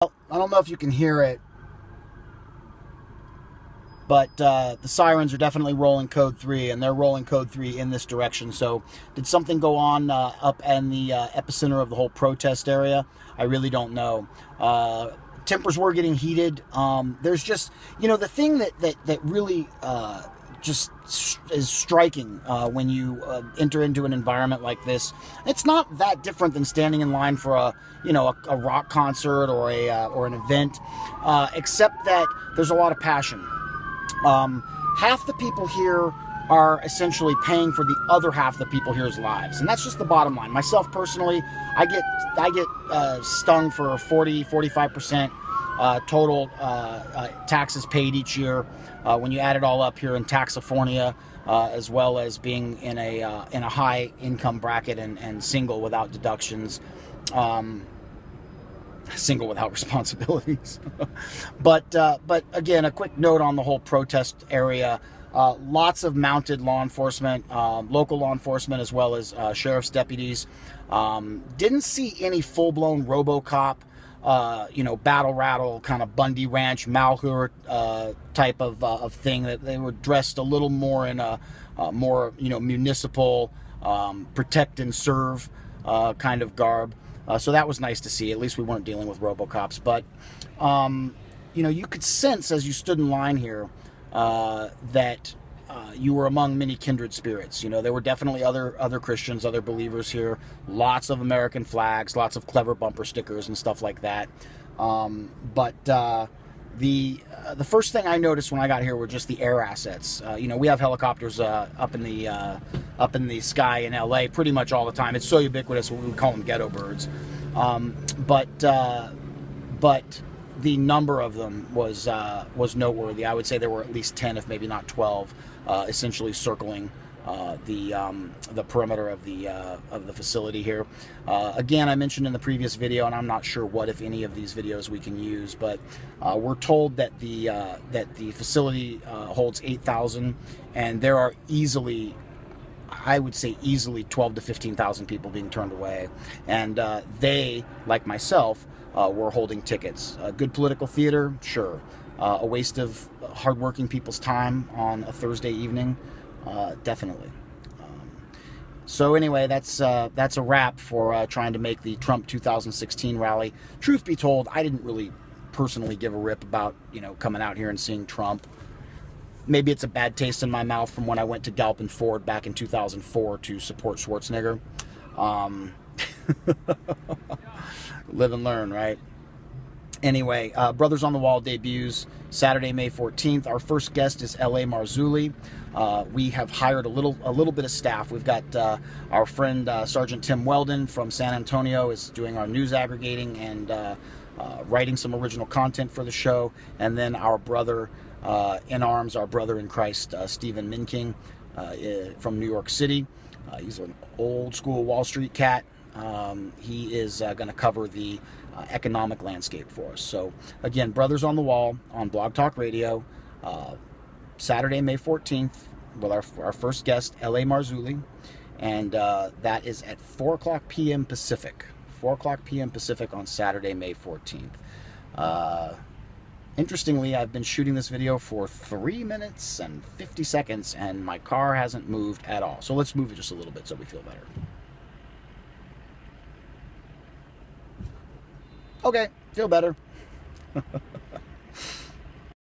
Well, I don't know if you can hear it, but the sirens are definitely rolling code 3, and they're rolling code 3 in this direction. So did something go on up in the epicenter of the whole protest area? I really don't know. Tempers were getting heated. There's just, the thing that really just is striking when you enter into an environment like this. It's not that different than standing in line for a rock concert or an event, except that there's a lot of passion. Half the people here are essentially paying for the other half of the people here's lives, and that's just the bottom line. Myself personally, I get stung for 40-45% total taxes paid each year when you add it all up here in Taxifornia, as well as being in a high income bracket and single without deductions. Single without responsibilities. but again, a quick note on the whole protest area. Lots of mounted law enforcement, local law enforcement, as well as sheriff's deputies. Didn't see any full-blown RoboCop, battle rattle kind of Bundy Ranch Malheur type of thing. That they were dressed a little more in a more municipal protect and serve kind of garb. So that was nice to see. At least we weren't dealing with RoboCops. But, you could sense as you stood in line here that you were among many kindred spirits. There were definitely other Christians, other believers here. Lots of American flags, lots of clever bumper stickers and stuff like that. The first thing I noticed when I got here were just the air assets. We have helicopters up in the sky in LA pretty much all the time. It's so ubiquitous we call them ghetto birds. But the number of them was noteworthy. I would say there were at least 10, if maybe not 12, essentially circling the perimeter of the facility here. Again, I mentioned in the previous video, and I'm not sure what, if any, of these videos we can use, but we're told that the facility holds 8,000, and there are I would say easily 12 to 15,000 people being turned away, and they, like myself, were holding tickets. Good political theater, sure. A waste of hardworking people's time on a Thursday evening. Definitely. So anyway, that's a wrap for trying to make the Trump 2016 rally. Truth be told, I didn't really personally give a rip about coming out here and seeing Trump. Maybe it's a bad taste in my mouth from when I went to Galpin Ford back in 2004 to support Schwarzenegger. Live and learn, right? Anyway, Brothers on the Wall debuts Saturday, May 14th. Our first guest is L.A. Marzulli. We have hired a little bit of staff. We've got our friend Sergeant Tim Weldon from San Antonio is doing our news aggregating and writing some original content for the show. And then our brother in arms, our brother in Christ, Stephen Minking from New York City. He's an old school Wall Street cat. He is going to cover the economic landscape for us. So again, Brothers on the Wall on Blog Talk Radio, Saturday, May 14th, with our first guest, L.A. Marzulli, and that is at 4 o'clock p.m. Pacific. 4 o'clock p.m. Pacific on Saturday, May 14th. Interestingly, I've been shooting this video for 3 minutes and 50 seconds, and my car hasn't moved at all. So let's move it just a little bit so we feel better. Okay, feel better.